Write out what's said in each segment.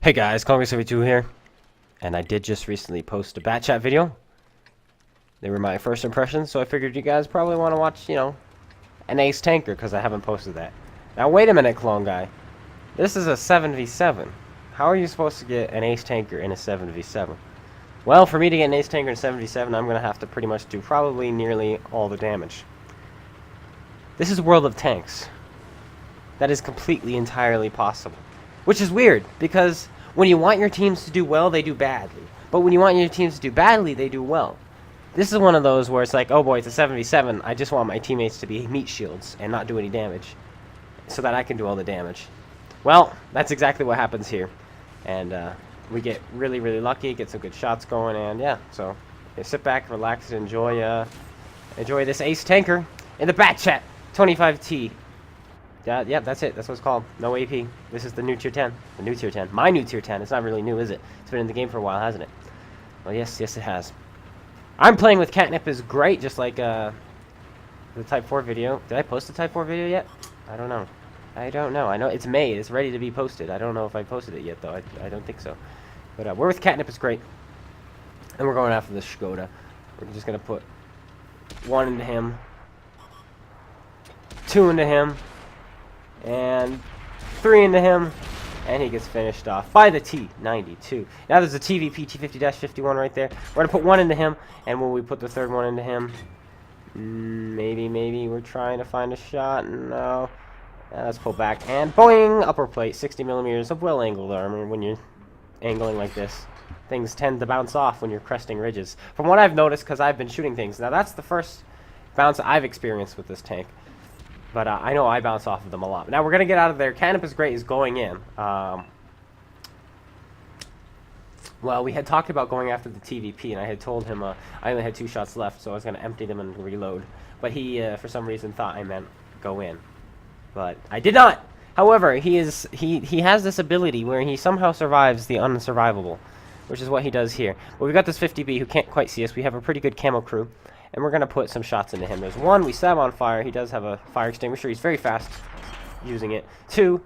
Hey guys, Congress72 here, and I did just recently post a bat chat video. They were my first impressions, so I figured you guys probably want to watch, an ace tanker, because I haven't posted that. Now wait a minute, clone guy. This is a 7v7. How are you supposed to get an ace tanker in a 7v7? Well, for me to get an ace tanker in a 7v7, I'm going to have to pretty much do probably nearly all the damage. This is World of Tanks. That is completely, entirely possible. Which is weird, because when you want your teams to do well, they do badly. But when you want your teams to do badly, they do well. This is one of those where it's like, oh boy, it's a 7v7. I just want my teammates to be meat shields and not do any damage, so that I can do all the damage. Well, that's exactly what happens here. And we get really, really lucky, get some good shots going, and yeah, so sit back, relax, and enjoy this ace tanker in the bat chat 25T. Yeah, that's it. That's what it's called. No AP. This is the new tier 10. The new tier 10. My new tier 10. It's not really new, is it? It's been in the game for a while, hasn't it? Well, yes, it has. I'm playing with Catnip is great, just like the Type 4 video. Did I post the Type 4 video yet? I don't know. I know it's made. It's ready to be posted. I don't know if I posted it yet, though. I don't think so. But we're with Catnip is great. And we're going after the Skoda. We're just going to put 1 into him. 2 into him. And 3 into him, and he gets finished off by the T92. Now there's a TVP T50-51 right there. We're gonna put 1 into him, and when we put the third one into him, maybe we're trying to find a shot. No, let's pull back and boing, upper plate, 60 millimeters of well-angled armor. When you're angling like this, things tend to bounce off when you're cresting ridges. From what I've noticed, because I've been shooting things. Now that's the first bounce I've experienced with this tank. But I know I bounce off of them a lot. Now we're going to get out of there. Catnip is great is going in. Well, we had talked about going after the TVP, and I had told him I only had 2 shots left, so I was going to empty them and reload. But he, for some reason, thought I meant go in. But I did not! However, he has this ability where he somehow survives the unsurvivable, which is what he does here. But we've got this 50B who can't quite see us. We have a pretty good camo crew. And we're going to put some shots into him. There's 1, we set him on fire. He does have a fire extinguisher. He's very fast using it. 2,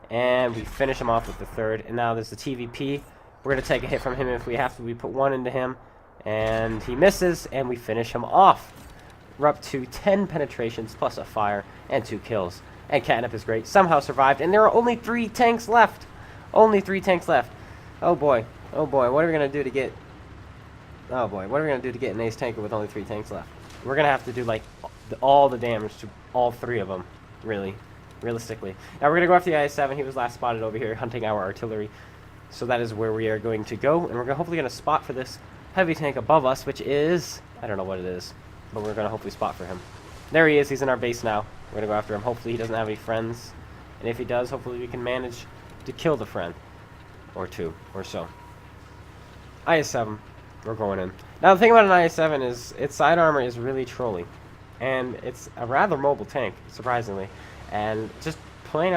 and we finish him off with the 3rd. And now there's the TVP. We're going to take a hit from him if we have to. We put 1 into him, and he misses, and we finish him off. We're up to 10 penetrations plus a fire and 2 kills. And Catnip is great. Somehow survived, and there are only 3 tanks left. Only 3 tanks left. Oh boy. Oh boy. What are we going to do to get... Oh boy, what are we going to do to get an ace tanker with only 3 tanks left? We're going to have to do, like, all the damage to all 3 of them, really, realistically. Now we're going to go after the IS-7. He was last spotted over here hunting our artillery. So that is where we are going to go. And we're hopefully going to spot for this heavy tank above us, which is... I don't know what it is, but we're going to hopefully spot for him. There he is. He's in our base now. We're going to go after him. Hopefully he doesn't have any friends. And if he does, hopefully we can manage to kill the friend. Or 2, or so. IS-7. We're going in. Now the thing about an IS-7 is its side armor is really trolly. And it's a rather mobile tank, surprisingly. And just plain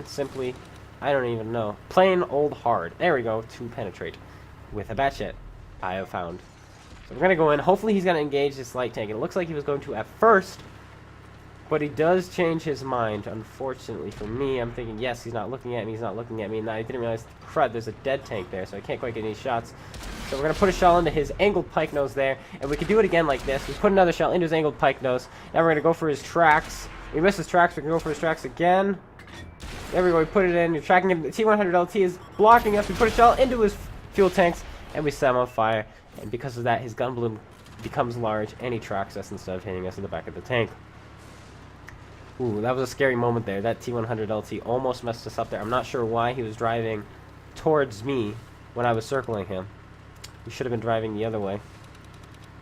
simply, I don't even know. Plain old hard. There we go, to penetrate. With a bat jet I have found. So we're going to go in. Hopefully he's going to engage this light tank. And it looks like he was going to at first. But he does change his mind, unfortunately for me. I'm thinking, yes, he's not looking at me, and I didn't realize, crud, there's a dead tank there, so I can't quite get any shots. So we're going to put a shell into his angled pike nose there, and we can do it again like this. We put another shell into his angled pike nose. Now we're going to go for his tracks. We missed his tracks, we can go for his tracks again. There we go, we put it in, you're tracking him. The T100LT is blocking us. We put a shell into his fuel tanks, and we set him on fire. And because of that, his gun bloom becomes large, and he tracks us instead of hitting us in the back of the tank. Ooh, that was a scary moment there. That T100LT almost messed us up there. I'm not sure why he was driving towards me when I was circling him. He should have been driving the other way.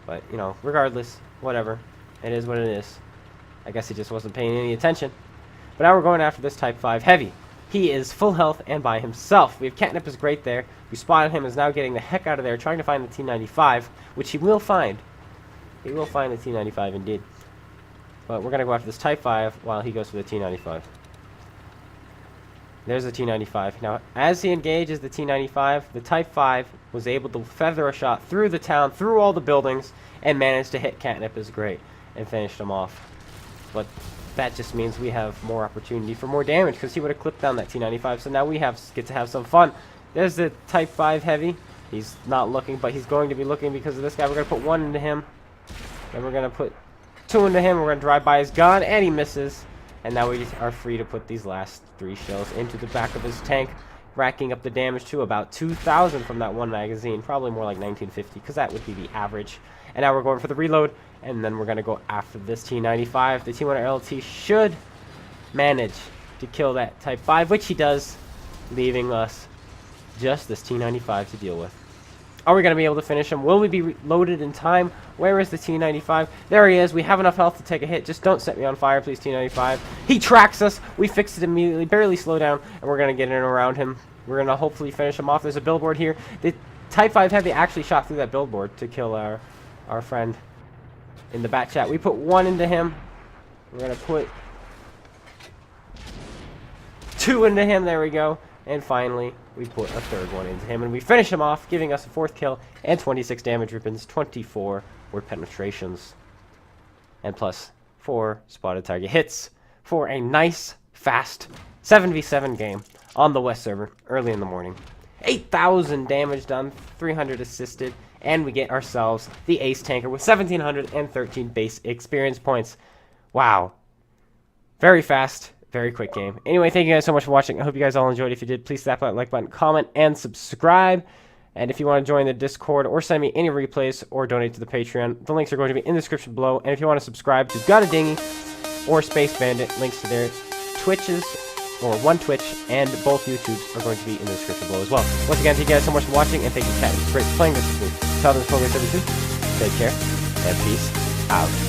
But, regardless, whatever. It is what it is. I guess he just wasn't paying any attention. But now we're going after this Type 5 Heavy. He is full health and by himself. We have Catnip is great there. We spotted him, is now getting the heck out of there, trying to find the T95, which he will find. He will find the T95 indeed. But we're going to go after this Type 5 while he goes for the T95. There's the T95. Now, as he engages the T95, the Type 5 was able to feather a shot through the town, through all the buildings, and managed to hit Catnip is great and finished him off. But that just means we have more opportunity for more damage because he would have clipped down that T95. So now we get to have some fun. There's the Type 5 Heavy. He's not looking, but he's going to be looking because of this guy. We're going to put 1 into him. Then we're going to put 2 into him. We're going to drive by his gun, and he misses. And now we are free to put these last 3 shells into the back of his tank, racking up the damage to about 2,000 from that one magazine. Probably more like 1950, because that would be the average. And now we're going for the reload, and then we're going to go after this T95. The T1LT should manage to kill that Type 5, which he does, leaving us just this T95 to deal with. Are we going to be able to finish him? Will we be loaded in time? Where is the T95? There he is. We have enough health to take a hit. Just don't set me on fire, please, T95. He tracks us. We fixed it immediately. Barely slow down. And we're going to get in around him. We're going to hopefully finish him off. There's a billboard here. The Type 5 Heavy actually shot through that billboard to kill our friend in the bat chat. We put 1 into him. We're going to put 2 into him. There we go. And finally, we put a 3rd one into him, and we finish him off, giving us a 4th kill and 26 damage ribbons, 24 word penetrations, and plus 4 spotted target hits for a nice, fast 7v7 game on the West server early in the morning. 8,000 damage done, 300 assisted, and we get ourselves the Ace Tanker with 1,713 base experience points. Wow. Very fast. Very quick game. Anyway, thank you guys so much for watching. I hope you guys all enjoyed. If you did, please slap that like button, comment, and subscribe. And if you want to join the Discord or send me any replays or donate to the Patreon, the links are going to be in the description below. And if you want to subscribe to GotADingy or Space Bandit, links to their Twitches, or one Twitch, and both YouTubes are going to be in the description below as well. Once again, thank you guys so much for watching, and thank you, chat. It's great playing this with me. Tell them to 72. Take care, and peace out.